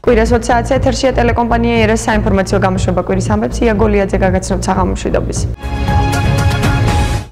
კვირას 20 საათზე ეთერშია ტელეკომპანია ერას საინფორმაციო გამოშვება კვირის ამბებს იაგოლიაძე გაგაცნობთ საღამომშვიდობის.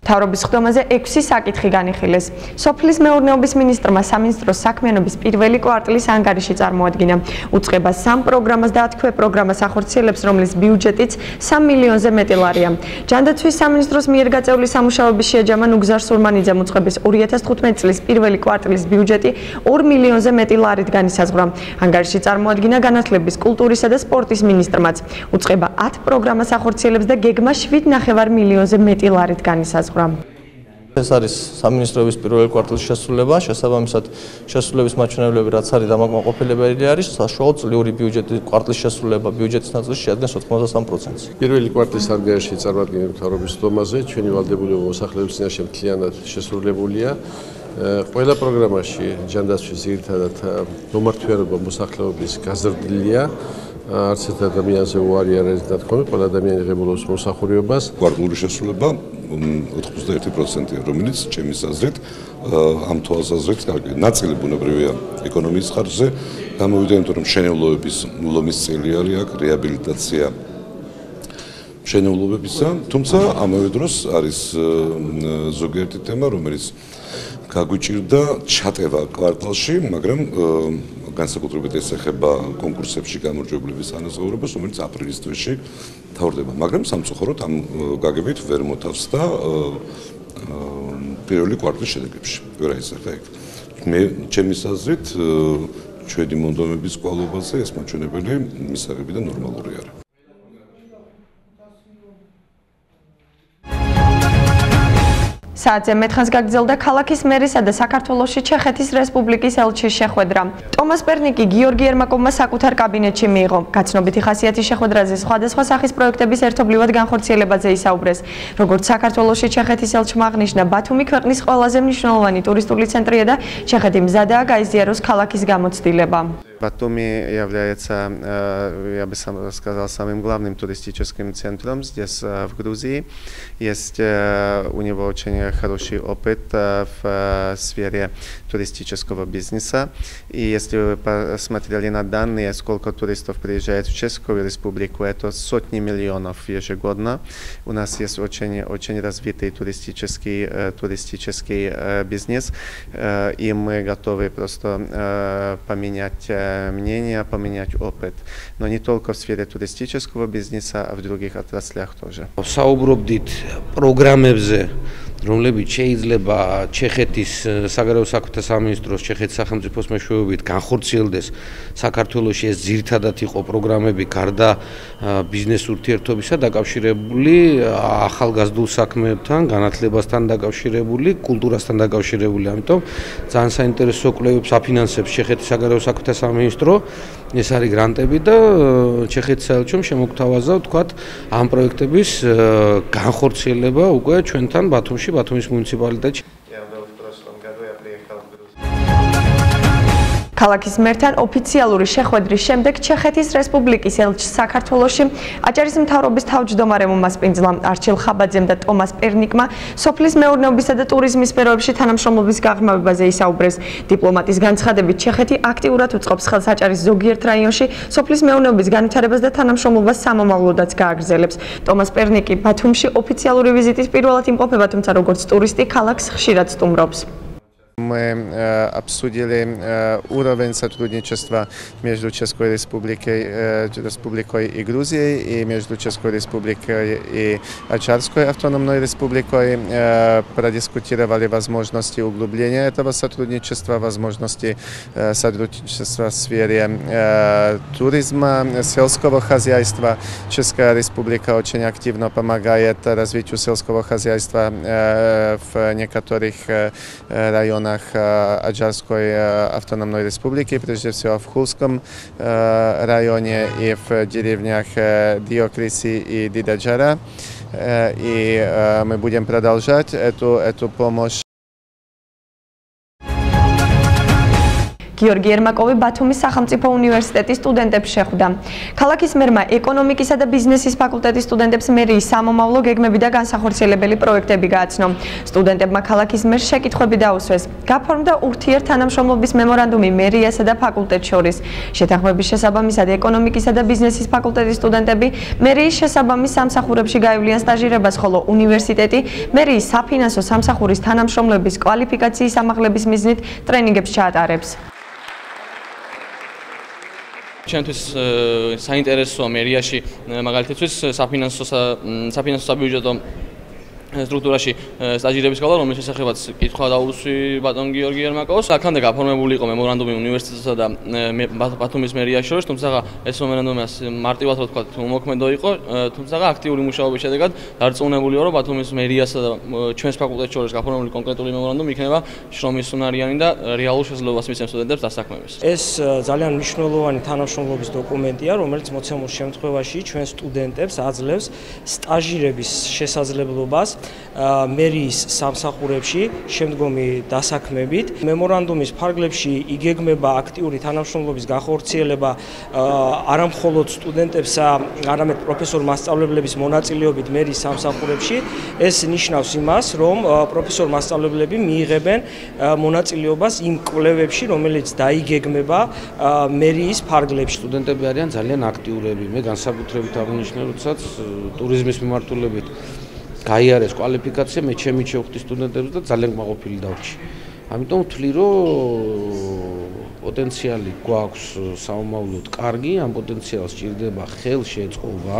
მთავრობის ხდომაზე 6 საკითხი განიხილეს. სოფლის მეურნეობის მინისტრმა სამინისტროს საქმიანობის პირველი კვარტლის ანგარიში წარმოადგინა. უწყება 3 პროგრამას და 10 პროგრამას ახორციელებს, რომლის ბიუჯეტიც 3 მილიონზე მეტი ლარია. ჯანდაცვის სამინისტროს მიერ გაწეული სამუშაოების შეაჯამა ნუგზარ სურმანიძემ უწყების 2015 წლის პირველი კვარტლის ბიუჯეტი 2 მილიონზე მეტი ლარით განისაზღვრა. ანგარიში წარმოადგინა განათლების, კულტურისა და სპორტის მინისტრმაც. უწყება 10 პროგრამას ახორციელებს და გეგმა 7,5 მილიონზე მეტი ლარით განისაზღვრა. ეს არის სამინისტროების პირველი კვარტლის შესრულება, შესაბამისად შესრულების მაჩვენებლები რაც არის დამაკმაყოფილებელი არის, საშუალო წლიური ბიუჯეტის კვარტლის შესრულება ბიუჯეტის ნაწილში შეადგენს 83%. პირველი კვარტლის ანგარიში წარმოადგენს მთავრობის ხდომაზე, ჩვენი ვალდებულება მოსახლეობის წინაშე მთლიანად შესრულებულია. ყველა პროგრამაში ჯანდაცვის ძირითადად მომართვიანობა მოსახლეობის გაზრდილია. არც ერთ ადამიანზე უარი არ არის დათქვამი, ყველა ადამიანი ღებულობს მოსახურეობას. კვარტალური შესრულება 81%, რომელიც ჩემის აზრით ამ თვალსაზრისით ნაწილი ბუნებრივია ეკონომიკის ხარჯზე, გამოვიდა იმიტომ რომ მშენებლობების ლომის წილი არის აქ, რეაბილიტაცია მშენებლობებისა, თუმცა ამავე დროს არის ზოგიერთი თემა, რომელიც გაგვიჭირდა ჩატევა კვარტალში, მაგრამ განსაკუთრებით ეს ეხება კონკურსებში გამარჯვებულების ანაზღაურებას, რომელიც აპრილის თვეში თავდება, მაგრამ სამწუხაროდ ამ გაგებით ვერ მოთავსდა პირველი კვარტლის შედეგებში. ვერ აისახა ეგ. მე ჩემის აზრით ჩვენი მონდომების კვალობაზე ეს მაჩვენებელი მისაღები და ნორმალური არის. საათზე მეთხანს გაგრძელდა ქალაქის მერისა და საქართველოში ჩეხეთის რესპუბლიკის ელჩის შეხვედრა. ტომას პერნიკი გიორგი ერმაკოვმა საკუთარ კაბინეტში მიიღო. გაცნობითი ხასიათის შეხვედრაზე სხვადასხვა სახის პროექტების ერთობლივად განხორციელებაზე ისაუბრეს. როგორც საქართველოში ჩეხეთის ელჩმა აღნიშნა, ბათუმი ქვეყნის ყველაზე მნიშვნელოვანი туристული центрია და ჩეხეთი მზადაა გაიზიაროს ქალაქის გამოცდილება. Батуми является, я бы сказал, самым главным туристическим центром здесь, в Грузии. Есть у него очень хороший опыт в сфере туристического бизнеса. И если вы посмотрели на данные, сколько туристов приезжает в Чешскую Республику, это сотни миллионов ежегодно. У нас есть очень развитый туристический бизнес, и мы готовы просто поменять мнение, поменять опыт, но не только в сфере туристического бизнеса, а в других отраслях тоже. საუბრობდით პროგრამებზე, რომლებიც შეიძლება ჩეხეთის საგარეო საქმეთა სამინისტროს ჩეხეთის სახელმწიფოს მეშვეობით განხორციელდეს საქართველოში ეს ძირითადად იყო პროგრამები გარდა ბიზნეს ურთიერთობისა დაკავშირებული ახალგაზრდულ საქმეებთან, განათლებასთან დაკავშირებული, კულტურასთან დაკავშირებული, ამიტომ ძალიან საინტერესო კვლევებს აფინანსებს ჩეხეთის საგარეო საქმეთა სამინისტრო. ეს არის გრანტები და ჩეხეთის საელჩომ შემოგთავაზა ვთქვათ ამ პროექტების განხორციელება უკვე ჩვენთან ბათუმში, ბათუმის მუნიციპალიტეტში. ქალაქის მერთან ოფიციალური შეხვედრის შემდეგ ჩეხეთის რესპუბლიკის ელჩს საქართველოში აჭარის მთავრობის თავმჯდომარემ უმასპინძლა არჩილ ხაბაძემ და ტომას პერნიკმა სოფლის მეურნეობისა და ტურიზმის სფეროებში თანამშრომლობის გაღრმავებაზე ისაუბრეს. დიპლომატის განცხადებით ჩეხეთი აქტიურად უწყობს ხელს აჭარის ზოგიერთ რაიონში სოფლის მეურნეობის განვითარებას და თანამშრომლობას სამომავლოდაც გააგრძელებს. ტომას პერნიკი ბათუმში ოფიციალური ვიზიტის პირველად იმყოფება, თუმცა როგორც туристი ქალაქს ხშირად სტუმრობს. Мы обсудили уровень сотрудничества между Чешской Республикой и Грузией, и между Чешской Республикой и Ачарской автономной республикой. Продискутировали возможности углубления этого сотрудничества, возможности сотрудничества в сфере туризма, сельского хозяйства. Чешская Республика очень активно помогает развитию сельского хозяйства в некоторых районах Аджарской автономной республики, прежде всего в Хулском районе и в деревнях Диокриси и Дидаджара. И мы будем продолжать эту помощь. გიორგი ერმაკოვი ბათუმის სახელმწიფო უნივერსიტეტის სტუდენტებს შეხვდა. ქალაქის მერმა ეკონომიკისა და ბიზნესის ფაკულტეტის სტუდენტებს მერიის სამომავლო გეგმები და განსახორციელებელი პროექტები გააცნო. სტუდენტებმა ქალაქის მერს შეკითხვები დაუსვეს. გაფორმდა ურთიერთთანამშრომლობის მემორანდუმი მერიასა და ფაკულტეტს შორის. შეთანხმების შესაბამისად ეკონომიკისა და ბიზნესის ფაკულტეტის სტუდენტები მერიის შესაბამის სამსახურებში გაივლიან სტაჟირებას, ხოლო უნივერსიტეტი მერიის საფინანსო სამსახურის თანამშრომლების კვალიფიკაციის ამაღლების მიზნით ტრენინგებს ჩაატარებს. ჩვენთვის საინტერესოა მერიაში მაგალითად საფინანსო საბიუჯეტო სტრუქტურაში სტაჟირების გავლა, რომლის შესახებაც კითხვა დაუსვი ბატონ გიორგი ერმაკოვს. აქამდე გაფორმებული იყო მემორანდუმი უნივერსიტეტსა და ბათუმის მერიას შორის, თუმცა ეს მემორანდუმი მარტივად რა ვთქვათ, უმოქმედო იყო, თუმცა აქტიური მუშაობის შედეგად დარწმუნებულია, რომ ბათუმის მერიასა და ჩვენს ფაკულტეტს შორის გაფორმებული კონკრეტული მემორანდუმი იქნება შრომის უნარიანი და რეალურ შესაძლებლობას მისცემს სტუდენტებს დასაქმების. ეს ძალიან მნიშვნელოვანი თანამშრომლობის დოკუმენტია, რომელიც მოცემულ შემთხვევაში ჩვენ სტუდენტებს აძლევს სტაჟირების შესაძლებლობას მერიის სამსახურებში შემდგომი დასაქმებით. მემორანდუმის ფარგლებში იგეგმება აქტიური თანამშრომლობის განხორციელება არა მხოლოდ სტუდენტებსა, არამედ პროფესორ-მასწავლებლების მონაწილეობით მერიის სამსახურებში. ეს ნიშნავს იმას, რომ პროფესორ-მასწავლებლები მიიღებენ მონაწილეობას იმ კვლევებში, რომელიც დაიგეგმება მერიის ფარგლებში. სტუდენტები არიან ძალიან აქტიურები. მე განსაკუთრებით აღნიშნე, როდესაც ტურიზმის მიმართულებით გაიარეს კვალიფიკაცია, მე ჩემი შევხვდი სტუდენტებს და ძალიან კმაყოფილი დავჭი. ამიტომ ვთვლი, რომ პოტენციალი გვაქვს საომავლოდ კარგი, ამ პოტენციალს სჭირდება ხელშეწყობა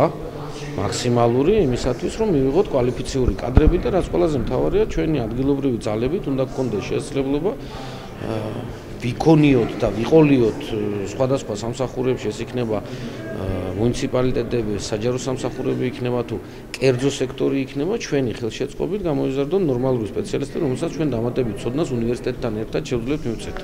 მაქსიმალური იმისათვის, რომ მივიღოთ კვალიფიციური კადრები და რაც ყველაზე მთავარია, ჩვენი ადგილობრივი ძალებით უნდა გქონდეს შესაძლებლობა ვიქონიოთ და ვიყოლიოთ სხვადასხვა სამსახურებში, ეს იქნება მუნიციპალიტეტები, საჯარო სამსახურები იქნება თუ კერძო სექტორი იქნება, ჩვენი ხელშეწყობით გამოვიზარდონ ნორმალური სპეციალისტები, რომელსაც ჩვენ დამატებით ცოდნას უნივერსიტეტთან ერთად შევძლებთ მივცეთ.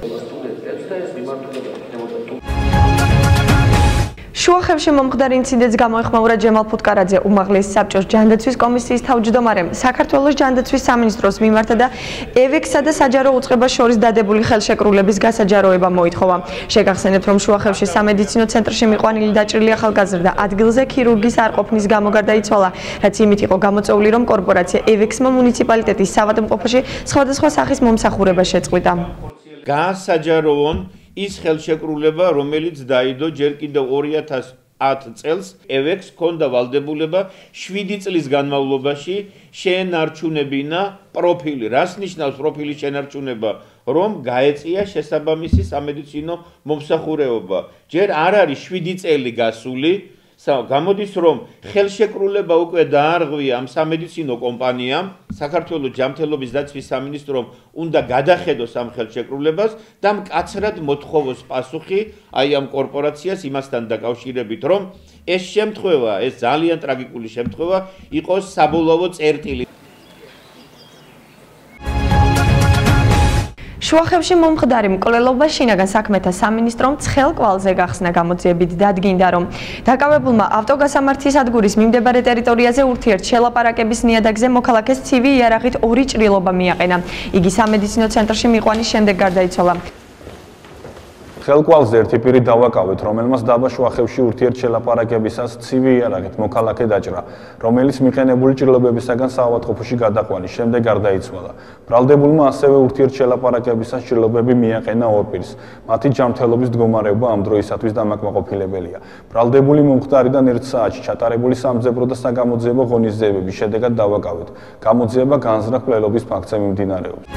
შუახევში მომხდარ ინციდენტს გამოეხმაურა ჯემალ ფუტკარაძე, უმაღლესი საბჭოს ჯანდაცვის კომისიის თავმჯდომარემ, საქართველოს ჯანდაცვის სამინისტროს მიმართა და ევექსა და საჯარო უწყებას შორის დადებული ხელშეკრულების გასაჯაროება მოითხოვა. შეგახსენებთ, რომ შუახევში სამედიცინო ცენტრში მიყვანილი დაჭრილი ახალგაზრდა ადგილზე ქირურგის არ ყოფნის გამო გარდაიცვალა, რაც იმით იყო გამოწვეული, რომ კორპორაცია ევექსმა მუნიციპალიტეტის სავადმყოფოში სხვადასხვა სახის მომსახურება შეწყვიტა. გაასაჯაროონ ის ხელშეკრულება, რომელიც დაიდო ჯერ კიდევ 2010 წელს, ევექს ჰქონდა ვალდებულება 7 წლის განმავლობაში შეენარჩუნებინა პროფილი. რას ნიშნავს პროფილის შენარჩუნება? რომ გაეწია შესაბამისი სამედიცინო მომსახურეობა. ჯერ არ არის 7 წელი გასული, გამოდის რომ ხელშეკრულება უკვე დაარღვია ამ სამედიცინო კომპანიამ, საქართველოს ჯანმრთელობის დაცვის სამინისტრომ უნდა გადახედოს ამ ხელშეკრულებას და მკაცრად მოთხოვოს პასუხი აი ამ კორპორაციას იმასთან დაკავშირებით, რომ ეს შემთხვევა, ეს ძალიან ტრაგიკული შემთხვევა იყოს საბოლოო წერტილი. შუახევში მომხდარი მკვლელობა შინაგან საქმეთა სამინისტრომ ცხელ კვალზე გახსნა. გამოძიებით დადგინდა, რომ დაკავებულმა ავტოგასამართის სადგურის მიმდებარე ტერიტორიაზე ურთიერთ შელაპარაკების ნიადაგზე მოქალაქეს ცივი იარაღით 2 ჭრილობა მიაყენა. იგი სამედიცინო ცენტრში მიყვანის შემდეგ გარდაიცვალა. ხელკვალზე ერთი პირი დავაკავეთ, რომელმაც დაბა შუახევში ურთიერთ შელაპარაკებისას ცივი იარაღით მოქალაქე დაჭრა, რომელიც მიყენებული ჭრილობებისაგან საავადმყოფოში გადაყვანის შემდეგ გარდაიცვალა. ბრალდებულმა ასევე ურთიერთ შელაპარაკებისას ჭრილობები მიაყენა 2 პირს. მათი ჯანმრთელობის მდგომარეობა ამ დროისათვის დამაკმაყოფილებელია. ბრალდებული მომხდარიდან 1 საათში ჩატარებული სამძებრო და საგამოძიებო ღონისძიებების შედეგად დავაკავეთ. გამოძიება განზრახ მკვლელობის ფაქტზე მიმდინარეობს.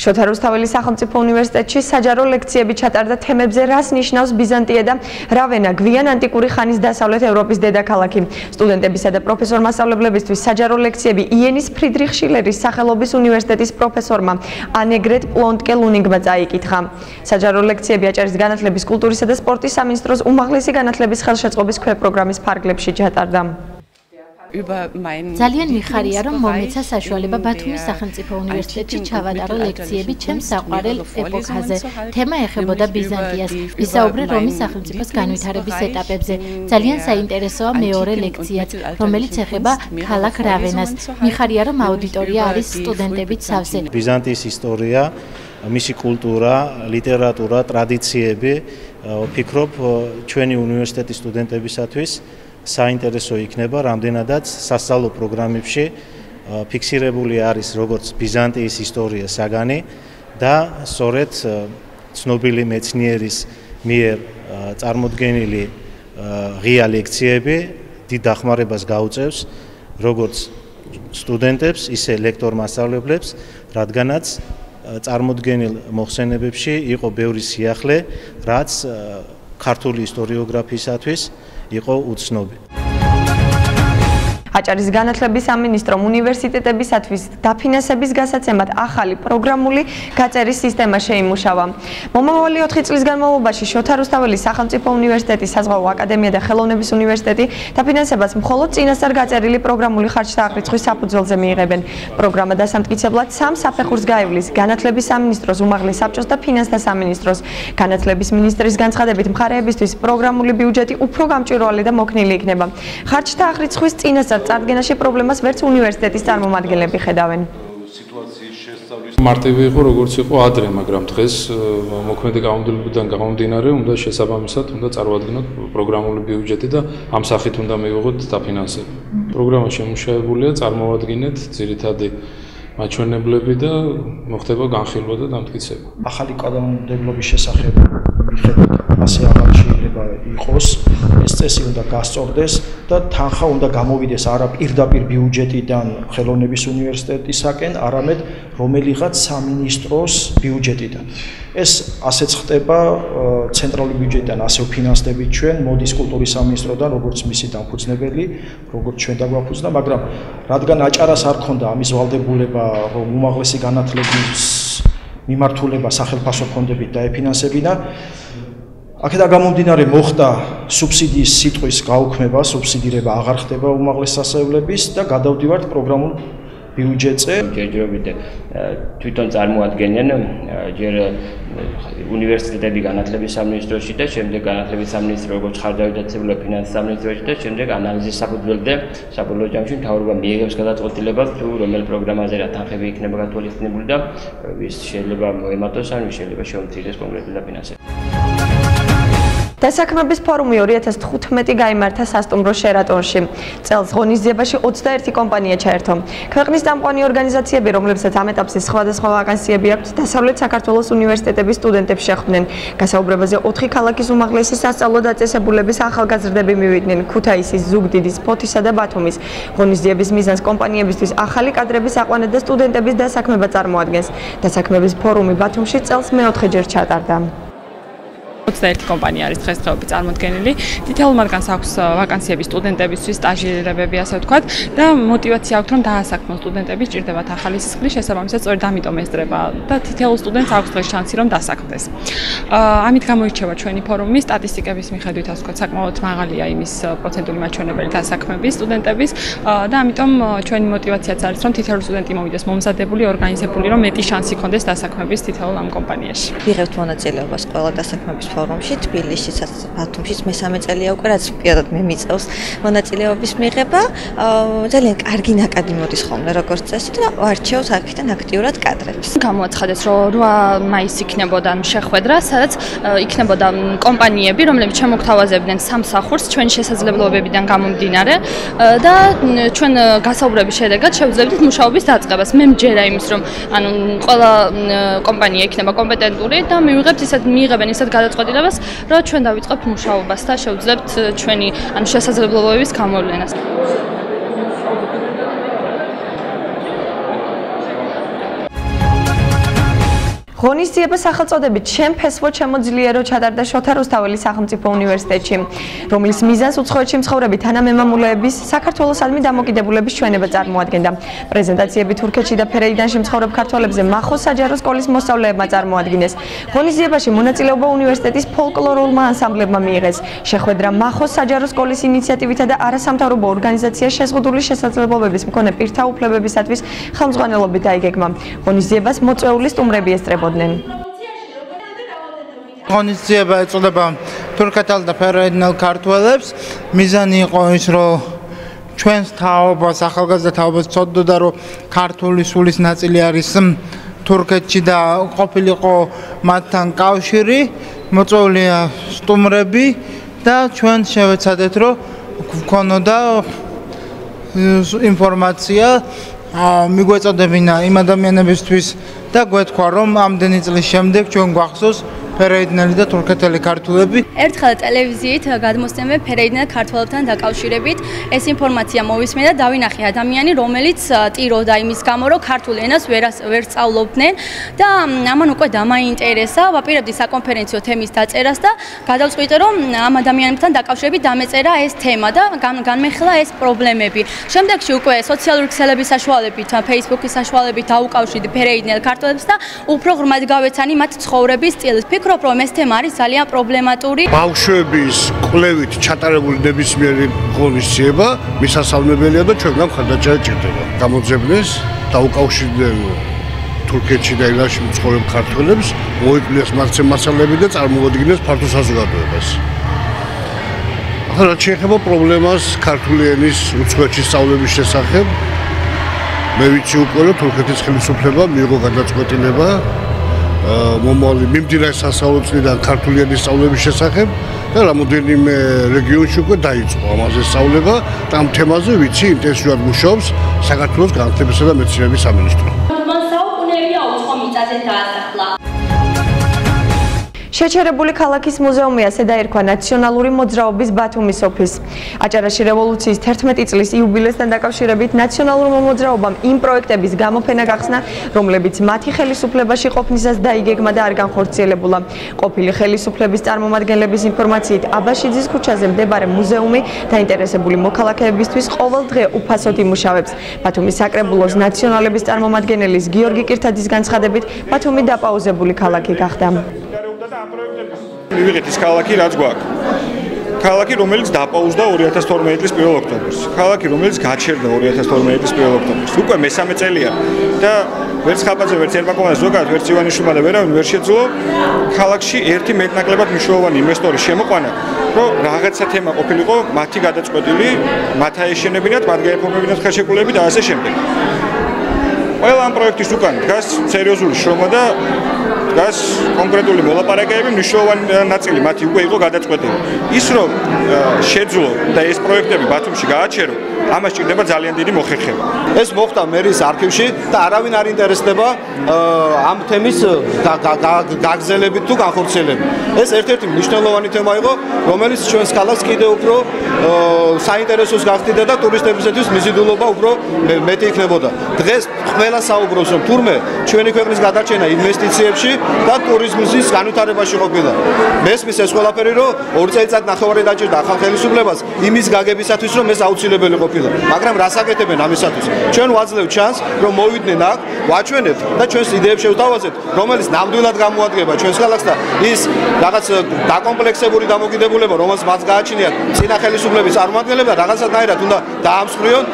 შოთა რუსთაველის სახელმწიფო უნივერსიტეტში საჯარო ლექციები ჩატარდა თემებზე, რას ნიშნავს ბიზანტია და რავენა გვიან ანტიკური ხანის დასავლეთ ევროპის დედაქალაქი. სტუდენტებისა და პროფესორ-მასწავლებლებისთვის საჯარო ლექციები იენის ფრიდრიხ შილერის სახელობის უნივერსიტეტის პროფესორმა ანეგრეტ პლონტკე-ლუნინგმა წაიკითხა. საჯარო ლექციები აჭარის განათლების, კულტურისა და სპორტის სამინისტროს უმაღლესი განათლების ხელშეწყობის ქვეპროგრამის ფარგლებში ჩატარდა. ძალიან მიხარია, რომ მომეცა საშუალება ბათუმის სახელმწიფო უნივერსიტეტში ჩავატარო ლექციები ჩემს საყვარელ ეპოქაზე. თემა ეხებოდა ბიზანტიას, ვისაუბრე რომის სახელმწიფოს განვითარების ეტაპებზე. ძალიან საინტერესოა მეორე ლექციაც, რომელიც ეხება ქალაქ რავენას. მიხარია, რომ აუდიტორია არის სტუდენტებით სავსე. ბიზანტიის ისტორია მისი კულტურა, ლიტერატურა, ტრადიციები, ვფიქრობ, ჩვენი უნივერსიტეტის სტუდენტებისათვის საინტერესო იქნება, რამდენადაც სასწავლო პროგრამებში ფიქსირებული არის როგორც ბიზანტიის ისტორია საგანი და სწორედ ცნობილი მეცნიერის მიერ წარმოდგენილი ღია ლექციები დიდ დახმარებას გაუწევს როგორც სტუდენტებს, ისე ლექტორ-მასწავლებლებს, რადგანაც წარმოდგენილ მოხსენებებში იყო ბევრი სიახლე, რაც ქართული ისტორიოგრაფიისათვის იყო უცნობი. აჭარის განათლების სამინისტრომ უნივერსიტეტებისათვის დაფინანსების გასაცემად ახალი პროგრამული გაწერის სისტემა შეიმუშავა. მომავალი 4 წლის განმავლობაში შოთა რუსთაველის სახელმწიფო უნივერსიტეტი, საზღვაო აკადემია და ხელოვნების უნივერსიტეტი დაფინანსებას მხოლოდ წინასწარ გაწერილი პროგრამული ხარჯთაღრიცხვის საფუძველზე მიიღებენ. პროგრამა დასამტკიცებლად 3 საფეხურს გაივლის: განათლების სამინისტროს, უმაღლეს საბჭოს და ფინანსთა სამინისტროს. განათლების მინისტრის განცხადებით, მხარეებისთვის პროგრამული ბიუჯეტი უფრო გამჭვირვალე და მოქნილი იქნება. ხარჯთაღრიცხვის წინასწარ წარდგენაში პრობლემას ვერც უნივერსიტეტის წარმომადგენლები ხედავენ. მარტივი იყო როგორც იყო ადრე, მაგრამ დღეს მოქმედი კანონმდებლობიდან გამომდინარე, უნდა შესაბამისად უნდა წარმოადგინოთ პროგრამული ბიუჯეტი და ამ სახით უნდა მივიღოთ დაფინანსება. პროგრამა შემუშავებულია, წარმოვადგინეთ ძირითადი მაჩვენებლები და მოხდება განხილვა და დამტკიცება. ახალი კანონმდებლობის შესახებ მიხედვით ასე აღარ შეიძლება იყოს, ეს წესი უნდა გასწორდეს და თანხა უნდა გამოვიდეს არა პირდაპირ ბიუჯეტიდან ხელოვნების უნივერსიტეტისაკენ, არამედ რომელიღაც სამინისტროს ბიუჯეტიდან. ეს ასეც ხდება ცენტრალური ბიუჯეტიდან, ასე ვფინანსდებით ჩვენ, მოდის კულტურის სამინისტროდან, როგორც მისი დამფუძნებელი, როგორც ჩვენ დაგვაფუძნა, მაგრამ რადგან აჭარას არ ქონდა ამის ვალდებულება, რომ უმაღლესი განათლების მიმართულება სახელმწიფო ფონდებით დაეფინანსებინა, აქედან გამომდინარე მოხდა სუბსიდიის სიტყვის გაუქმება, სუბსიდირება აღარ ხდება უმაღლეს სასწავლებლების და გადავდივართ პროგრამულ ბიუჯეტზე. ჯერჯერობით თვითონ წარმოადგენენ ჯერ უნივერსიტეტები განათლების სამინისტროში და შემდეგ განათლების სამინისტრო როგორც ხარჯავითაცებულ ფინანსთა სამინისტროში და შემდეგ ანალიზის საფუძველზე საბოლოო ჯამში მთავრობა მიიღებს გადაწყვეტილებას თუ რომელ პროგრამაზე რა თანხები იქნება გათვალისწინებული და ვის შეიძლება მოემატოს ან ვის შეიძლება შეუმცირდეს კონკრეტული დაფინანსება. დასაქმების ფორუმი 2015 გაიმართა სასტუმრო შერატონში. წელს ღონისძიებაში 21 კომპანია ჩაერთო. ქვეყნის წამყვანი ორგანიზაციები, რომლებსაც ამ ეტაპზე სხვადასხვა ვაკანსიები აქვთ, დასავლეთ საქართველოს უნივერსიტეტების სტუდენტებს შეხვდნენ. გასაუბრებაზე 4 ქალაქის უმაღლესი სასწავლო დაწესებულების ახალგაზრდები მივიდნენ: ქუთაისის, ზუგდიდის, ფოთისა და ბათუმის. ღონისძიების მიზანს კომპანიებისთვის ახალი კადრების აყვანა და სტუდენტების დასაქმება წარმოადგენს. დასაქმების ფორუმი ბათუმში წელს მეოთხეჯერ ჩატარდა. 21 კომპანია არის დღესდღეობით წარმოდგენილი. თითოეულ მათგანს აქვს ვაკანსიები სტუდენტებისთვის, სტაჟირებები, ასე ვთქვათ, და мотиваცია აქვს, რომ დაასაქმოს სტუდენტები, ჭირდებათ ახალი სისხლი, შესაბამისად, სწორედ ამიტომ ესწრება და თითოეულ სტუდენტს აქვს დღეს შანსი, რომ დასაქმდეს. ამით გამოირჩევა ჩვენი ფორუმი სტატისტიკების მიხედვით, ასე ვთქვათ, საკმაოდ მაღალია იმის პროცენტული მაჩვენებელი დასაქმების სტუდენტების და ამიტომ ჩვენი мотиваციაც არის, რომ თითოეულ სტუდენტი მოვიდეს მომზადებული, ორგანიზებული, რომ მეტი შანსი ჰქონდეს დასაქმების თითოეულ ამ კომპანიაში. ვიღებთ მონაწილეობას ყველა დასაქმების ფორუმში, თბილისშიც, ბათუმშიც მესამე წელია უკვე, რაც პირადად მე მიწევს მონაწილეობის მიღება. ძალიან კარგი ნაკადი მოდის ხოლმე როგორც წესი და ვარჩევს აქედან აქტიურად კადრებს. გამოაცხადეს, რომ 8 მაისს იქნებოდა შეხვედრა, სადაც იქნებოდა კომპანიები, რომლებიც შემოგთავაზებდნენ სამსახურს ჩვენი შესაძლებლობებიდან გამომდინარე და ჩვენ გასაუბრების შედეგად შევძლებდით მუშაობის დაწყებას. მე მჯერა იმის, რომ ანუ ყველა კომპანია იქნება კომპეტენტური და მიიღებენ ისეთ გადაწყვეტილებას, რომ ჩვენ დავიწყებთ მუშაობას და შევძლებთ ჩვენი ანუ შესაძლებლობების გამოვლენას. ღონისძიება სახელწოდებით „ჩემ ფესვო ჩემოძლიერო“ ჩატარდა შოთა რუსთაველის სახელმწიფო უნივერსიტეტში, რომლის მიზანს უცხოეთში მცხოვრები თანამემამულეების საქართველოსადმი დამოკიდებულების ჩვენება წარმოადგენდა. პრეზენტაციები თურქეთში და ფერეიდანში მცხოვრებ ქართველებზე მახოს საჯარო სკოლის მოსწავლეებმა წარმოადგინეს. ღონისძიებაში მონაწილეობა უნივერსიტეტის ფოლკლორულმა ანსამბლებმა მიიღეს. შეხვედრა მახოს საჯარო სკოლის ინიციატივითა და არასამთავრობო ორგანიზაცია შეზღუდული შესაძლებლობების მქონე პირთა უფლებებისათვის ხელმძღვანელობით დაიგეგმა. ღონისძიებას მოწვეული სტუმრები ესწრებოდნენ. ღონისძიება ეწოდება თურქეთელ და ფერეიდნელ ქართველებს. მიზანი იყო ის, რომ ჩვენს თაობას, ახალგაზრდა თაობას ცოდოდა, რომ ქართული სულის ნაწილი არის თურქეთში და ყოფილიყო მათთან კავშირი, მოწვეულია სტუმრები და ჩვენ შევეცადეთ, რომ გქონოდა ინფორმაცია მიგვეწოდებინა იმ ადამიანებისთვის და გვეთქვა, რომ ამდენი წლის შემდეგ ჩვენ გვახსოვს ფერეიდნელი და თურქეთელი ქართველები. ერთხელ ტელევიზიით გადმოსცემენ ფერეიდნელ ქართველებთან დაკავშირებით. ეს ინფორმაცია მოვისმენ და დავინახე ადამიანი, რომელიც ტიროდა იმის გამო, რომ ქართულ ენას ვერ სწავლობდნენ და ამან უკვე დამაინტერესა, ვაპირებდი საკონფერენციო თემის დაწერას და გადავწყვიტე, რომ ამ ადამიანებთან დაკავშირებით დამეწერა ეს თემა და განმეხილა ეს პრობლემები. შემდეგში უკვე სოციალური ქსელების საშუალებით, Facebook-ის საშუალებით დაუკავშირდი ფერეიდნელ ქართველებს და უფრო ღრმად გავეცანი მათ ცხოვრების სტილს. ვფიქრობ, რომ ეს თემა არის ძალიან პრობლემატური. ბავშვების კვლევით ჩატარებული ნებისმიერი ღონისძიება მისასალმებელია და ჩვენგან მხარდაჭერა ჭირდება. გამოძებნეს, დაუკავშირდნენ თურქეთში და ირანში მცხოვრებ ქართველებს, მოიკვლიეს მათზე მასალები და წარმოუდგინეს ფართო საზოგადოებას. ახლა რაც შეეხება პრობლემას ქართული ენის უცხოეთში სწავლების შესახებ, მე ვიცი უკვე, რომ თურქეთის ხელისუფლებამ მიიღო გადაწყვეტილება მომავალი მიმდინარე სასწავლო წლიდან ქართული ენის სწავლების შესახებ და რამოდენიმე რეგიონში უკვე დაიწყო ამაზე სწავლება და ამ თემაზე ვიცი ინტენსიურად მუშაობს საქართველოს განათლებისა და მეცნიერების სამინისტრო. საუკუნეებია უცხო მიწაზე დაასახლა. შეჩერებული ქალაქის მუზეუმი ასე დაერქვა ნაციონალური მოძრაობის ბათუმის ოფისს. აჭარაში რევოლუციის 11 წლის იუბილესთან დაკავშირებით ნაციონალურმა მოძრაობამ იმ პროექტების გამოფენა გახსნა, რომლებიც მათი ხელისუფლებაში ყოფნისას დაიგეგმა და არ განხორციელებულა. ყოფილი ხელისუფლების წარმომადგენლების ინფორმაციით, აბაშიძის ქუჩაზე მდებარე მუზეუმი დაინტერესებული მოქალაქეებისთვის ყოველ დღე უფასოდ იმუშავებს. ბათუმის საკრებულოს ნაციონალების წარმომადგენლის გიორგი კირთაძის განცხადებით, ბათუმი დაპაუზებული ქალაქი გახდა. მივიღეთ ის ქალაქი, რაც გვაქვს. ქალაქი, რომელიც დაპაუზდა 2012 წლის 1 ოქტომბერს. ქალაქი, რომელიც გაჩერდა 2012 წლის 1 ოქტომბერს. უკვე მესამე წელია და ვერც ხაპაძე, ვერც ერმაკოვანი ზოგადად, ვერც ივანიშვილმა და ვერავინ ვერ შეძლო ქალაქში ერთი მეტნაკლებად მნიშვნელოვანი ინვესტორის შემოყვანა, რომ რაღაცა თემა ყოფილიყო მათი გადაწყვეტილი, მათ აეშენებინათ, მათ გაეფორმებინათ ხელშეკრულებები და ასე შემდეგ. ყველა ამ პროექტის უკან დგას სერიოზული შრომა და დგას კონკრეტული მოლაპარაკებები, მნიშვნელოვანი ნაწილი მათი უკვე იყო გადაწყვეტილი. ის რომ შეძლო და ეს პროექტები ბათუმში გააჩერო, ამას ჭირდება ძალიან დიდი მოხერხება. ეს მოხდა მერის არქივში და არავინ არ ინტერესდება ამ თემის გაგზელებით თუ განხორციელებით. ეს ერთ-ერთი მნიშვნელოვანი თემა იყო, რომელიც ჩვენს ქალაქს კიდევ უფრო საინტერესოს გახდიდა და ტურისტებისთვის მიზიდულობა უფრო მეტი იქნებოდა. დღეს ყველა საუბრობს, რომ თურმე ჩვენი ქვეყნის გადარჩენა ინვესტიციებში და ტურიზმის განვითარებაში ყოფილა. მესმის ეს ყველაფერი, რომ 2 წელიწად ნახევარი დაჭირდა ახალ ხელისუფლებას იმის გაგებისათვის, რომ ეს აუცილებელი ყოფილა. მაგრამ რას აკეთებენ ამისათვის? ჩვენ ვაძლევთ ჩანს, რომ მოვიდნენ აქ, ვაჩვენებთ და ჩვენს იდეებს შევთავაზეთ, რომელიც ნამდვილად გამოადგება ჩვენს ქალაქს და ის რაღაც დაკომპლექსებული დამოკიდებულება, რომელსაც მათ გააჩნიათ წინა ხელისუფლების წარმომადგენლები და რაღაცნაირად უნდა დაამსხვრიონ.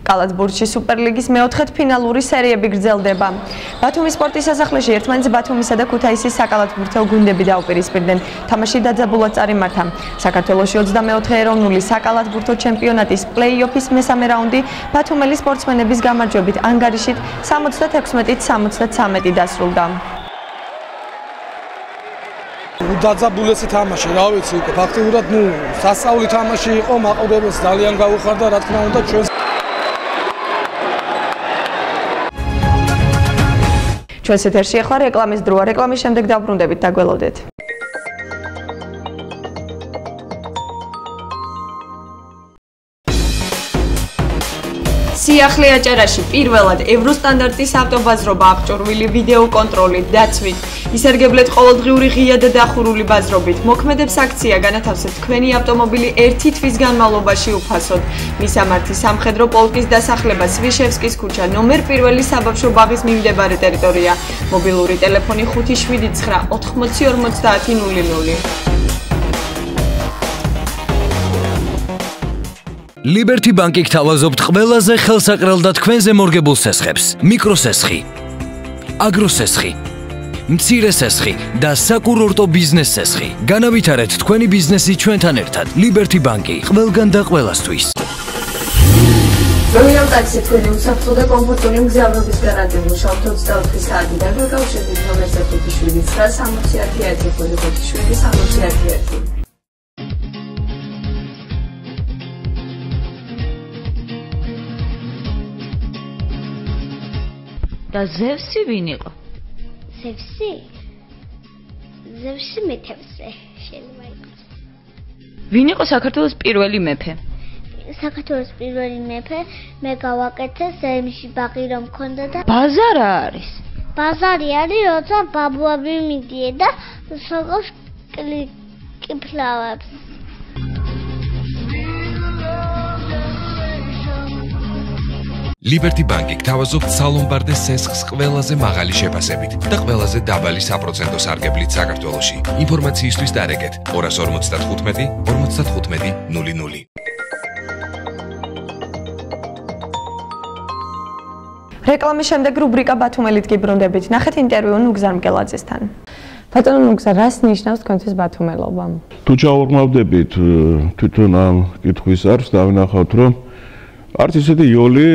კალათბურთში სუპერლიგის მეოთხედფინალური სერიები გრძელდება. ბათუმის სპორტის სასახლეში ერთმანეთს ბათუმისა და ქუთაისის საკალათბურთო გუნდები დაუპირისპირდნენ. თამაში დაძაბულად წარიმართა. საქართველოში 24 ეროვნული საკალათბურთო ჩემპიონატის პლეი-ოფის მესამე რაუნდი ბათუმელი სპორტსმენების გამარჯვებით ანგარიშით 76-73 დასრულდა. დაძაბულესი თამაში, რა ვიცი, ფაქტიურად სასწაული თამაში იყო, მაყურებელს ძალიან გაუხარდა, რა თქმა უნდა, ჩვენს ჩვენს ეთერში ახლა რეკლამის დროა. რეკლამის შემდეგ დავბრუნდებით, დაგველოდეთ. სიახლე აჭარაში პირველად ევროსტანდარტის ავტობაზრობა აღჭურვილი ვიდეო კონტროლით, დაცვით, ისარგებლეთ ყოველდღიური ღია და დახურული ბაზრობით. მოქმედებს აქცია განათავსეთ თქვენი ავტომობილი 1 თვის განმავლობაში უფასოდ. მისამართი სამხედრო პოლკის დასახლება სვიშევსკის ქუჩა, ნომერ 1 საბავშვო ბაღის მიმდებარე ტერიტორია. მობილური ტელეფონი 579 80 50 00. Liberty Bank-ი გთავაზობთ ყველაზე ხელსაყრელ და თქვენზე მორგებულ სესხებს. მიკროსესხი, აგროსესხი, მცირე სესხი და საკურორტო ბიზნეს სესხი. განავითარეთ თქვენი ბიზნესი ჩვენთან ერთად. Liberty Bank-ი, ყველგან და ყველასთვის. Royal Taxi თქვენი უსაფრთხო და კომფორტული მგზავრობის გარანტია მუშაობთ 24 საათიდან გაკავშირებით ნომერს 179 და ზევსი ვინ იყო? ზევსი? ზევსი მეთევსე შეიძლება იყოს. ვინ იყო საქართველოს პირველი მეფე? საქართველოს პირველი მეფე მე გავაკეთე ზემში ბაღი რომ მქონდა და ბაზარა არის. ბაზარი არის როცა ბაბუები მიდიენ და სოკოს კიფლავებს. Liberty Bank გთავაზობთ სალომბარდეს სესხს ყველაზე მაღალი შეფასებით და ყველაზე დაბალი საპროცენტო სარგებლით საქართველოში. ინფორმაციისთვის დარეგეთ 255 55 00. რეკლამის შემდეგ რუბრიკა ბათუმელით გიბრუნდებით. ნახეთ ინტერვიუ ნუგზარ მკელაძესთან. ბატონო ნუგზარ, რას ნიშნავს თქვენთვის ბათუმელობა? თუ ჩავორმავდებით თვითონ ამ კითხვის არს დავინახავთ, რომ არც ისეთი იოლი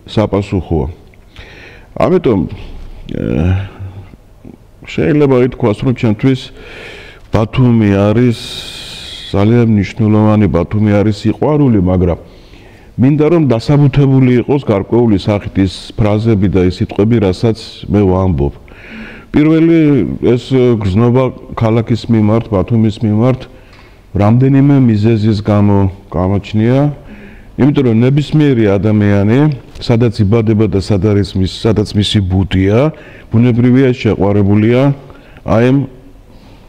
საპასუხოა. ამიტომ შეიძლება ითქვას, რომ ჩვენთვის ბათუმი არის ძალიან მნიშვნელოვანი, ბათუმი არის სიყვარული, მაგრამ მინდა რომ დასაბუთებული იყოს გარკვეული სახით ის ფრაზები და ის სიტყვები, რასაც მე ვამბობ. პირველი ეს გზნობა ქალაქის მიმართ, ბათუმის მიმართ რამდენიმე მიზეზის გამო გამოჩნია. იმიტომ რომ ნებისმიერი ადამიანი, სადაც იბადება და სადაც მისი ბუდია, ბუნებრივია შეყვარებულია აი ამ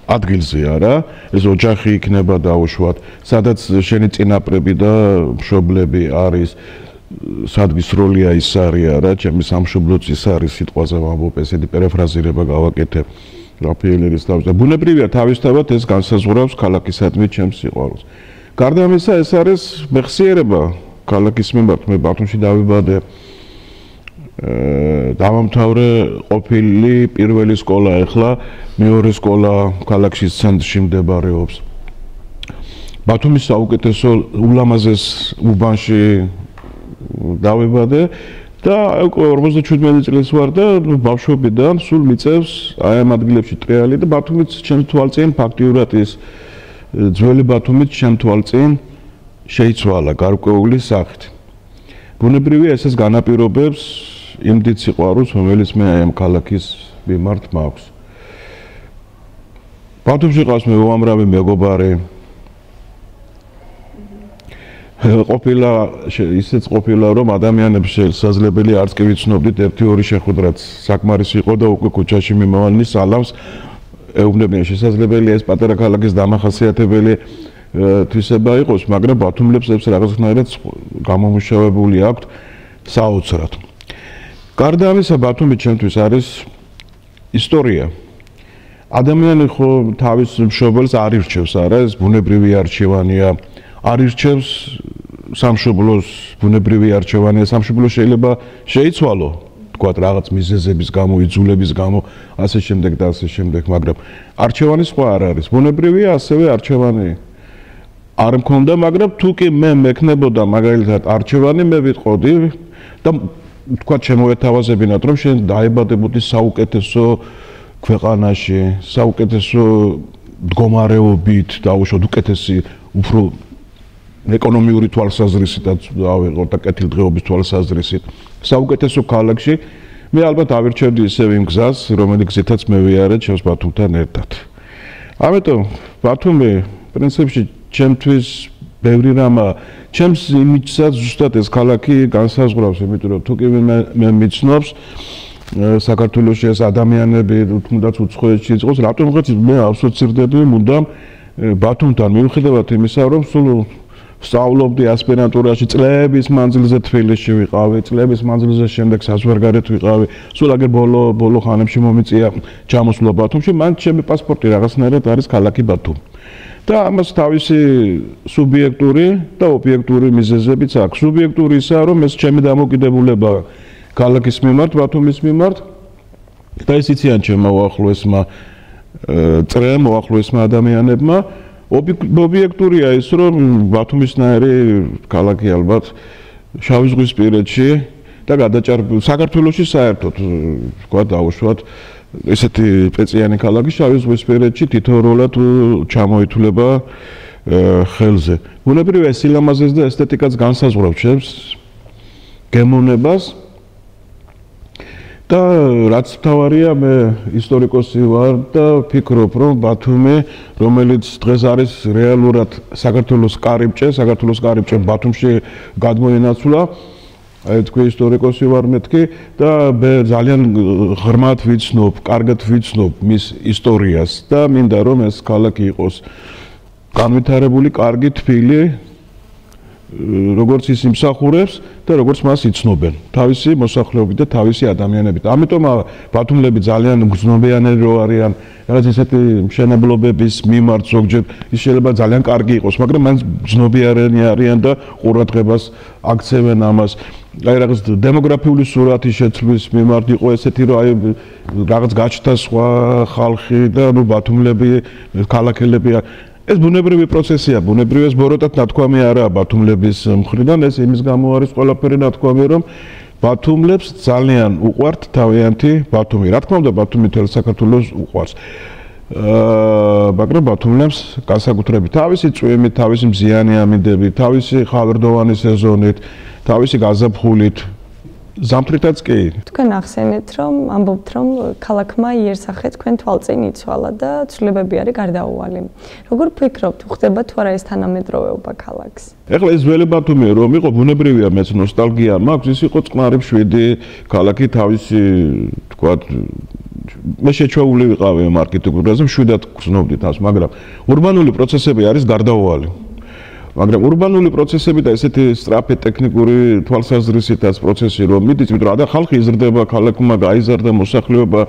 ადგილზე, არა? ეს ოჯახი იქნება დაუშვათ, სადაც შენი წინაპრები და მშობლები არის, სადღის როლია ის არის, არა? ჩემი სამშობლოც ის არის, სიტყვაზე ვამბობ, ესეთი პერიფრაზირება გავაკეთებ რაფაელერის თავზე. ბუნებრივია თავისთავად ეს განსაზღვრავს ქალაქისადმი ჩემს სიყვარულს. გარდა ამისა, ეს არის მეხსიერება ქალაქის მიმართ. მე ბათუმში დავიბადე, დავამთავრე ყოფილი პირველი სკოლა, ახლა მეორე სკოლა ქალაქის ცენტრში მდებარეობს. ბათუმის საუკეთესო ულამაზეს უბანში დავიბადე და 47 წელს ვარ და ბავშვობიდან სულ მიწევს აი ამ ადგილებში ტრიალი და ბათუმიც ჩემს თვალწინ ფაქტიურად ის ძველი ბათუმით შემთვალწინ შეიცვალა გარკვეული სახით. ბუნებრივია ესეც განაპირობებს იმ დიდ სიყვარულს, რომელიც მე აი ამ ქალაქის მიმართ მაქვს. ბათუმში ყავს მე უამრავი მეგობარი. ყოფილა ისეც ყოფილა რომ ადამიანებს შესაძლებელი არც კი ვიცნობდით ერთი-ორი შეხვედრაც საკმარისი იყო და უკვე ქუჩაში მიმავალი სალამს ეუბნებიან შესაძლებელია ეს პატარა ქალაქის დამახასიათებელი თვისება იყოს, მაგრამ ბათუმლებს ეს რაღაცნაირად გამომუშავებული აქვთ საოცრად. გარდა ამისა, ბათუმი ჩემთვის არის ისტორია. ადამიანი ხო თავის მშობელს არ ირჩევს, არა, ეს ბუნებრივი არჩევანია. არ ირჩევს სამშობლოს ბუნებრივი არჩევანია. სამშობლო შეიძლება შეიცვალო, თქვათ რაღაც მიზეზების გამო, იძულების გამო, ასე შემდეგ და ასე შემდეგ, მაგრამ არჩევანი სხვა არ არის. ბუნებრივია ასევე არჩევანი არ მქონდა, მაგრამ თუ კი მე მექნებოდა მაგალითად არჩევანი, მე ვიტყოდი და თქვათ შემოეთავაზებინათ, რომ შენ დაებადებოდი საუკეთესო ქვეყანაში, საუკეთესო მდგომარეობით, დაუშვათ უკეთესი, უფრო ეკონომიური თვალსაზრისითაც ავიღოთ და კეთილდღეობის თვალსაზრისით, საუკეთესო ქალაქში, მე ალბათ ავირჩევდი ისევ იმ გზას, რომელიც გზითაც მე ვიარე ჩემს ბათუმთან ერთად. ამიტომ ბათუმი პრინციპში ჩემთვის ბევრი რამა, ჩემს იმიჯსაც ზუსტად ეს ქალაქი განსაზღვრავს, იმიტომ რომ თუ კი მე მიცნობს საქართველოში ეს ადამიანები თუნდაც უცხოეთში იყოს, რატომღაც მე ასოცირდები მუდამ ბათუმთან, მიუხედავად იმისა, რომ სულ სწავლობდი ასპირანტურაში, წლების მანძილზე თბილისში ვიყავი, წლების მანძილზე შემდეგ საზღვარგარეთ ვიყავი, სულ აგერ ბოლო ხანებში მომიწია ჩამოსვლა ბათუმში, მან ჩემი პასპორტი რაღაცნაირად არის ქალაქი ბათუმი. და ამას თავისი სუბიექტური და ობიექტური მიზეზებიც აქვს. სუბიექტური ისაა, რომ ეს ჩემი დამოკიდებულება ქალაქის მიმართ, ბათუმის მიმართ და ეს იციან ჩემმა უახლოესმა წრემ, უახლოესმა ადამიანებმა. ობიექტურია ის, რომ ბათუმისნაირი ქალაქი ალბათ შავი ზღვისპირეთში და გადაჭარბებული საქართველოში საერთოდ თქვა დაუშვათ ესეთი პეწიანი ქალაქი შავი ზღვისპირეთში თითოეულად ჩამოითვლება ხელზე. ბუნებრივია სილამაზეს და ესთეტიკაც განსაზღვრავს ჩემს გემოვნებას და რაც მთავარია მე ისტორიკოსი ვარ და ვფიქრობ რომ ბათუმი რომელიც დღეს არის რეალურად საქართველოს კარიბჭე ბათუმში გადმოენაცვლა აი თქვი ისტორიკოსი ვარ მეთქი და მე ძალიან ღრმად ვიცნობ, კარგად ვიცნობ მის ისტორიას და მინდა რომ ეს ქალაქი იყოს განვითარებული, კარგი, თბილი როგორც ის იმსახურებს და როგორც მას იცნობენ თავისი მოსახლეობით და თავისი ადამიანებით. ამიტომ ბათუმლები ძალიან გრძნობიანები რო არიან, რაღაც ესეთი მშენებლობების მიმართ ზოგჯერ ის შეიძლება ძალიან კარგი იყოს, მაგრამ მან გრძნობიანები არიან და ყურადღებას აქცევენ ამას. აი რაღაც დემოგრაფიული სურათის შეცვლის მიმართ იყო ესეთი რომ აი რაღაც გაჩნდა სხვა ხალხი და ნუ ბათუმლები, ქალაქელები ეს ბუნებრივი პროცესია, ბუნებრივი ბოროტად ნათქვამი არაა ბათუმლების მხრიდან, ეს იმის გამო არის ყველაფერი ნათქვამი, რომ ბათუმლებს ძალიან უყვართ თავიანთი ბათუმი. რა თქმა უნდა, ბათუმი მთელ საქართველოს უყვარს. მაგრამ ბათუმლებს განსაკუთრებით თავისი წვიმით, თავისი მზიანი ამინდებით, თავისი ხავერდოვანი სეზონით, თავისი გაზაფხულით ზამთრითაც კი. თქვენ ახსენეთ რომ ამბობთ რომ ქალაქმა იერსახე თქვენ თვალწინ იცვალა და ცვლილებები არის გარდაუვალი. როგორ ფიქრობთ, ხდება თუ არა ეს თანამედროვეობა ქალაქს? ეხლა ეს ძველი ბათუმი რომ იყო ბუნებრივია მეც ნოსტალგია მაქვს, ის იყო წყნარი მშვიდი ქალაქი თავისი თქვათ მე შეჩვეული ვიყავი ამ არქიტექტურაზე, მშვიდად გრძნობდი თავს, მაგრამ ურბანული პროცესები არის გარდაუვალი. მაგრამ ურბანული პროცესები და ესეთი სწრაფი ტექნიკური თვალსაზრისითაც პროცესი რომ მიდის, იმიტომ რომ ხალხი იზრდება, ქალაქმა გაიზარდა მოსახლეობა,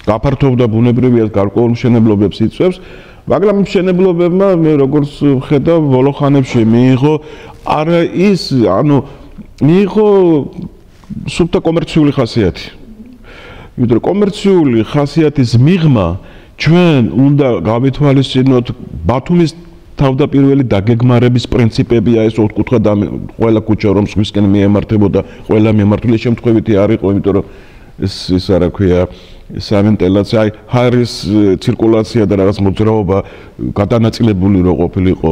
გაფართოვდა ბუნებრივია გარკვეულ მშენებლობებს იწვევს, მაგრამ მშენებლობებმა მე როგორც ხედავ ბოლოხანებში მიიღო არა ის, ანუ მიიღო სუფთა კომერციული ხასიათი. იმიტომ რომ კომერციული ხასიათის მიღმა ჩვენ უნდა გავითვალისწინოთ ბათუმის თავდაპირველი დაგეგმარების პრინციპებია ეს ოთხკუთხა და ყველა ქუჩა რომ სხვისკენ მიემართებოდა, ყველა მიმართული შემთხვევითი არ იყო, იმიტომ რომ ეს არა ქვია სამენტელაცია, აი ჰაერის ცირკულაცია და რაღაც მოძრაობა გადანაწილებული რო ყოფილიყო.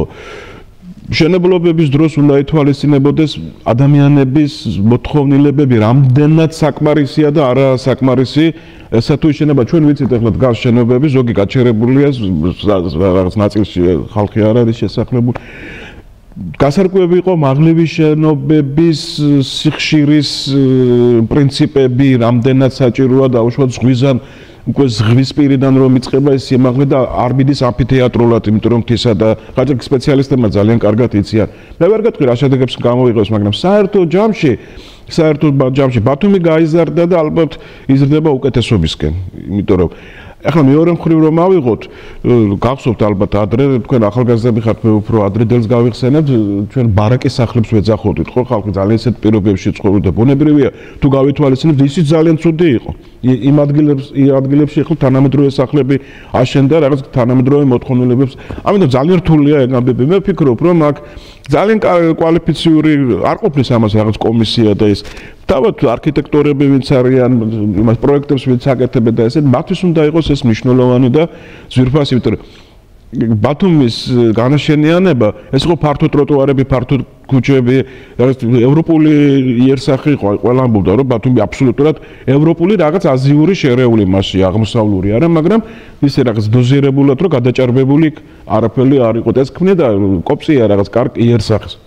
მშენებლობების დროს უნდა ითვალისწინებოდეს ადამიანების მოთხოვნილებები, რამდენად საკმარისია და არა საკმარისი. ესა თუ შეიძლება ჩვენ ვიცით ახლა დგას შენობები, ზოგი გაჩერებულია, რაღაც ნაწილში ხალხი არ არის შესახლებული. გასარკვევი იყო მაღლივი შენობების სიხშირის პრინციპები, რამდენად საჭიროა დაუშვათ ზღვიდან უკვე ზღვისპირიდან რომ იწყება ეს სიმაღლე და არ მიდის ამფითეატრულად, იმიტომ რომ თისა და ხაჭა სპეციალისტებმა ძალიან კარგად იციან. მე ვერ გეტყვი რა შედეგებს გამოიღოს, მაგრამ საერთო ჯამში ბათუმი გაიზარდა და ალბათ იზრდება უკეთესობისკენ, იმიტომ რომ ახლა მეორე მხრივ რომ ავიღოთ, გახსოვთ ალბათ ადრე თქვენ ახალგაზრდები ხართ, მე უფრო ადრე დელს გავიხსენებთ, ჩვენ ბარაკის სახლებს ვეძახოდით, ხო ხალხი ძალიან ისეთ პირობებში ცხოვრობდა, ბუნებრივია, თუ გავითვალისწინებთ, ისიც ძალიან ცუდი იყო. იმ ადგილებში ახლა თანამედროვე სახლები აშენდა რაღაც თანამედროვე მოთხოვნილებებს. ამიტომ ძალიან რთულია ეგ ამბები. მე ვფიქრობ, რომ აქ ძალიან კვალიფიციური არ ყოფნის ამას რაღაც კომისია და ეს თავად არქიტექტორები ვინც არიან, იმას პროექტებს ვინც აკეთებენ და ესე მათთვის უნდა იყოს ეს მნიშვნელოვანი და ძვირფასი, იმიტომ რომ ბათუმის განაშენიანება ეს იყო ფართო ტროტუარები, ფართო ქუჩები, რაღაც ევროპული იერსახე იყო, ყველა ამბობდა რომ ბათუმი აბსოლუტურად ევროპული რაღაც აზიური შერეული მასში, აღმოსავლური არა, მაგრამ ისე რაღაც დოზირებულად რომ გადაჭარბებული არაფერი არ იყო და ეს ქმნიდა კოპსია რაღაც კარგ იერსახეს.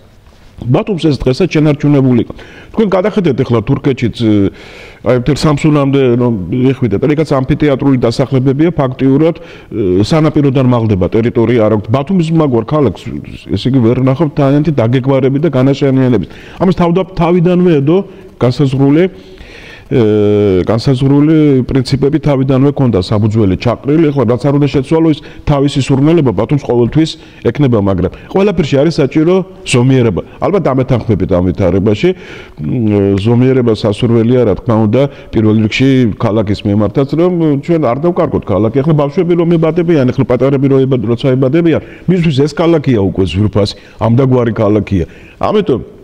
ბათუმს ეს დღესაც შენარჩუნებული იყო. თქვენ გადახედეთ ახლა თურქეთშიც აი მთელ სამსუნამდე რომ ეხვითეთ, რადგან ამფითეატრული დასახლებებია ფაქტიურად სანაპიროდან მაღლდება ტერიტორია არ აქვს. ბათუმის მაგვარ ქალაქს ესე იგი ვერ ნახავთ თანიანთი დაგეგმარები და განაშენიანების. ამას თავიდანვე ედო განსაზღვრული პრინციპები თავიდანვე ქონდა საბუძველი ჩაყრილი, ახლა რაც არ უნდა შეცვალო ის თავისი სურნელება ბათუმს ყოველთვის ექნება, მაგრამ ყველაფერში არის საჭირო ზომიერება. ალბათ დამეთანხმებით ამ ვითარებაში, ზომიერება სასურველია, რა თქმა უნდა, პირველ რიგში ქალაქის მიმართაც, რომ ჩვენ არ დავკარგოთ ქალაქი. ახლა ბავშვები რომ ებადებიან, ახლა პატარები როცა ებადებიან, მისთვის ეს ქალაქია უკვე ზვირფასი, ამდაგვარი ქალაქია. ამიტომ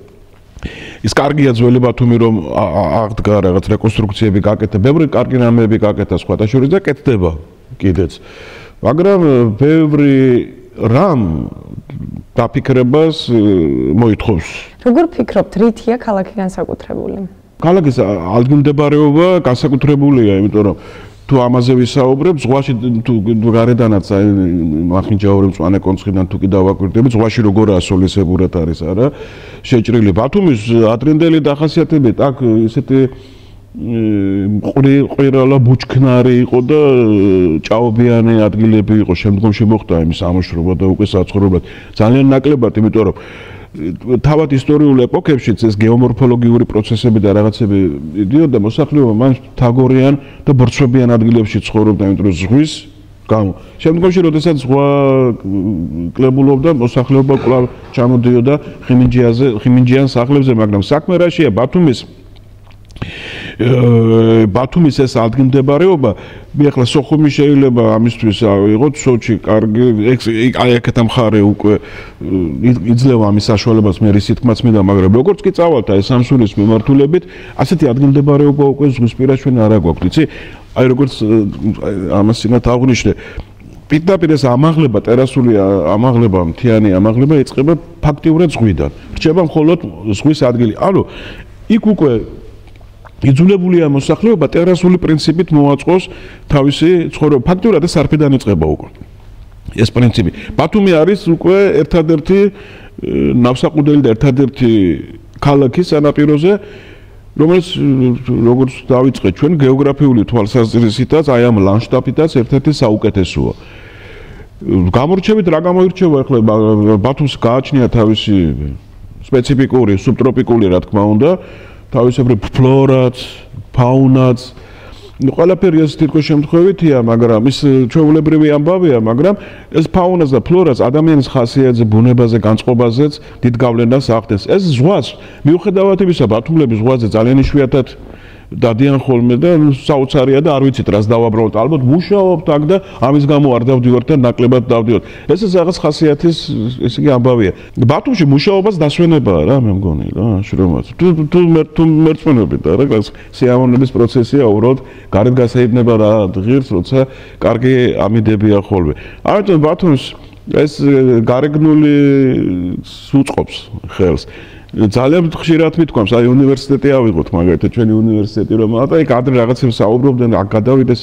ის კარგია ძველი ბათუმი რომ აღდგა რაღაც რეკონსტრუქციები გაკეთდა, ბევრი კარგი რამეები გაკეთდა სხვათა შორის და კეთდება კიდეც. მაგრამ ბევრი რამ დაფიქრებას მოითხოვს. როგორ ფიქრობთ, რითია ქალაქი განსაკუთრებული? ქალაქის ადგილმდებარეობა განსაკუთრებულია, იმიტომ რომ თუ ამაზე ვისაუბრებ, ზღვაში თუ გარედანაც მახინჯაური მწვანე კონცხიდან თუ კი დავაკვირდები, ზღვაში როგორაა სოლისებურად არის არა შეჭრილი. ბათუმის ადრინდელი დახასიათებით აქ ისეთი ყვირალა ბუჩქნარი იყო და ჭაობიანი ადგილები იყო, შემდგომში მოხდა იმის ამოშრობა და უკვე საცხოვრებლად ძალიან ნაკლებად, იმიტომ რომ თავად ისტორიულ ეპოქებშიც ეს გეომორფოლოგიური პროცესები და რაღაცები იდიოდა მოსახლეობა მან თაგორიან და ბორცვებიან ადგილებში ცხოვრობდა, იმიტომ რომ ზღვის გამო. შემდგომში როდესაც ზღვა კლებულობდა, მოსახლეობა კვლავ ჩამოდიოდა ხიმინჯიან სახლებზე, მაგრამ საქმე რაშია ბათუმის ეს ადგილმდებარეობა, მე ახლა სოხუმი შეიძლება ამისთვის ავიღოთ, სოჩი კარგი, აქეთ მხარე უკვე იძლევა ამის საშუალებას, მე რის თქმაც მინდა, მაგრამ როგორც კი წავალთ აი სამსურის მიმართულებით, ასეთი ადგილმდებარეობა უკვე ზღვისპირა ჩვენ არ აგვაქვს, იცი? აი როგორც ამას წინათ აღვნიშნე, პირდაპირ ეს ამაღლება, ტერასული ამაღლება, მთიანი ამაღლება იწყება ფაქტიურად ზღვიდან. რჩება მხოლოდ ზღვის ადგილი. ანუ იქ უკვე იძულებულია მოსახლეობა ტერასული პრინციპით მოაწყოს თავისი ცხოვრება. ფაქტიურად ეს არფიდან იწყება უკვე. ეს პრინციპი. ბათუმი არის უკვე ერთადერთი ნავსაყუდელი და ერთადერთი ქალაქი სანაპიროზე, რომელიც როგორც დავიწყეთ ჩვენ გეოგრაფიული თვალსაზრისითაც, აი ამ ლანდშაფტითაც ერთ-ერთი საუკეთესოა. გამორჩევით რა გამოირჩევა ახლა ბათუმს გააჩნია თავისი სპეციფიკური სუბტროპიკული რა თქმა უნდა თავისებრივ ფლორაც, ფაუნაც, ყველაფერი ეს თითქოს შემთხვევითია, მაგრამ ის ჩვეულებრივი ამბავია, მაგრამ ეს ფაუნას და ფლორაც ადამიანის ხასიათზე, ბუნებაზე, განწყობაზეც დიდ გავლენას ახდენს. ეს ზღვას, მიუხედავად იმისა, ბათუმლების ზღვაზე ძალიან იშვიათად დადიან ხოლმე და საოცარია და არ ვიცით რას დავაბრალოთ. ალბათ მუშაობთ აქ და ამის გამო არ დავდივართ და ნაკლებად დავდივართ. ეს რაღაც ხასიათის ესე იგი ამბავია. ბათუმში მუშაობას დასვენებაა რა, მე მგონი რა, შრომაც. თუ მერწმუნებით რა, სიამოვნების პროცესია უბრალოდ გარეთ გასაიბნება რა ღირს, როცა კარგი ამიდებია ხოლმე. ამიტომ ბათუმს ეს გარეგნული უწყობს ხელს. ძალიან ხშირად მithქვამს, აი უნივერსიტეტი ავიღოთ, მაგალითად ჩვენი უნივერსიტეტი რომ და იქ ადრე რაღაცებს საუბრობდნენ, აქ გადავიდეს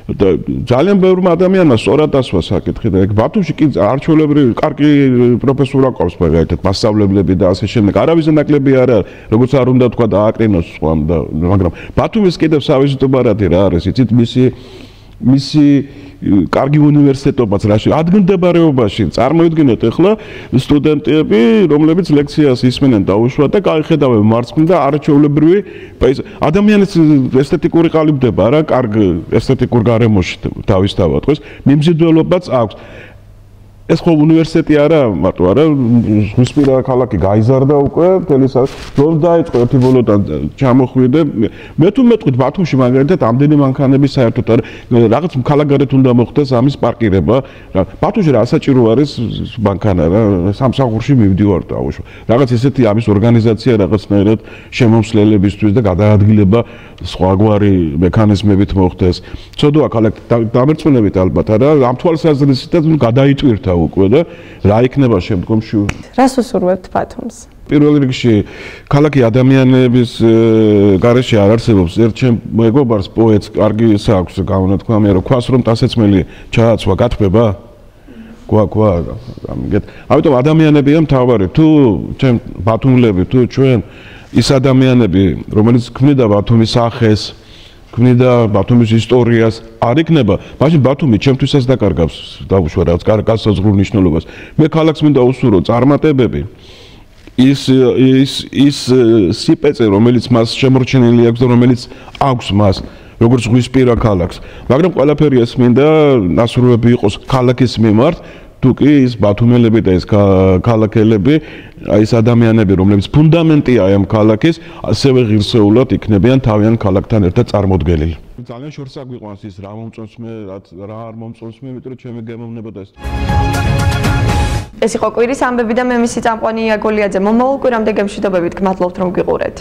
და ძალიან ბევრმა ადამიანმა სწორად დასვა საკითხი და იქ ბათუმში კი არჩეულებრივი კარგი პროფესორა ყავს მაგალითად მასწავლებლები და ასე შემდეგ. არავის ნაკლები არ არის, როგორც არ უნდა თქვა და ააკრინოს სხვამ და მაგრამ ბათუმის კიდევ სავიზიტო ბარათი რა არის, იცით მისი კარგი უნივერსიტეტობაც რაში ადგილმდებარეობაში წარმოიდგინეთ ახლა სტუდენტები რომლებიც ლექციას ისმენენ დაუშვათ და გაიხედავენ მარცხნივ და არაჩვეულებრივი ადამიანის ესთეტიკური ყალიბდება რა კარგ ესთეტიკურ გარემოში თავისთავად ყოს მიმზიდველობაც აქვს ეს ხო უნივერსიტეტი არა მარტო არა ზღვისპირა ქალაქი გაიზარდა უკვე მთელი რომ დაიწყო ერთი ბოლოდან ჩამოხვიდე მე თუ მეტყვით ბათუმში მაგალითად ამდენი მანქანები საერთოდ რაღაც ქალაქგარეთ უნდა მოხდეს ამის პარკირება ბათუმში რა საჭირო არის მანქანა რა სამსახურში მივდივარ დაუშვა რაღაც ესეთი ამის ორგანიზაცია რაღაცნაირად შემომსვლელებისთვის და გადაადგილება სხვაგვარი მექანიზმებით მოხდეს ცოდოა ქალაქ დამერწმუნებით ალბათ არა ამ თვალსაზრისითაც გადაიტვირთა უკვე და რა იქნება შემდგომში რას უსურვებთ ბათუმს პირველ რიგში ქალაქი ადამიანების გარეშე არ არსებობს ერთ ჩემ მეგობარს პოეტს კარგი ის აქვს გამონათქვამია რომ ქვას რომ ტასეცმელი ჩააცვა გათბება ყვა ამიტომ ადამიანებია მთავარი თუ ჩემ ბათუმლები თუ ჩვენ ის ადამიანები რომელიც ქმნიდა ბათუმის სახეს ქმნიდა ბათუმის ისტორიას არ იქნება მაშინ ბათუმი ჩემთვისაც დაკარგავს დაუშვა რაღაც განსაზღვრულ მნიშვნელობას მე ქალაქს მინდა უსურო წარმატებები ის სიპეწე რომელიც მას შემორჩენილი აქვს და რომელიც აქვს მას როგორც ზღვისპირა ქალაქს მაგრამ ყველაფერი ეს მინდა ნასრულები იყოს ქალაქის მიმართ თუ კი ის ბათუმელები და ეს ქალაქელები აი ეს ადამიანები რომლებიც ფუნდამენტია ამ ქალაქის ასევე ღირსეულად იქნებიან თავიანთ ქალაქთან ერთად წარმოდგენილი ძალიან შორს აგვიყვანს ის რა მომწონს მე რა არ მომწონს მე იმიტომ რომ ჩემი გემოვნებოდა ეს ეს იყო კვირის ამბები და მე მისი წამყვანი ია გოლიაძე. მომავალ კვირამდე გემშვიდობებით, გმადლობთ რომ გიყურეთ.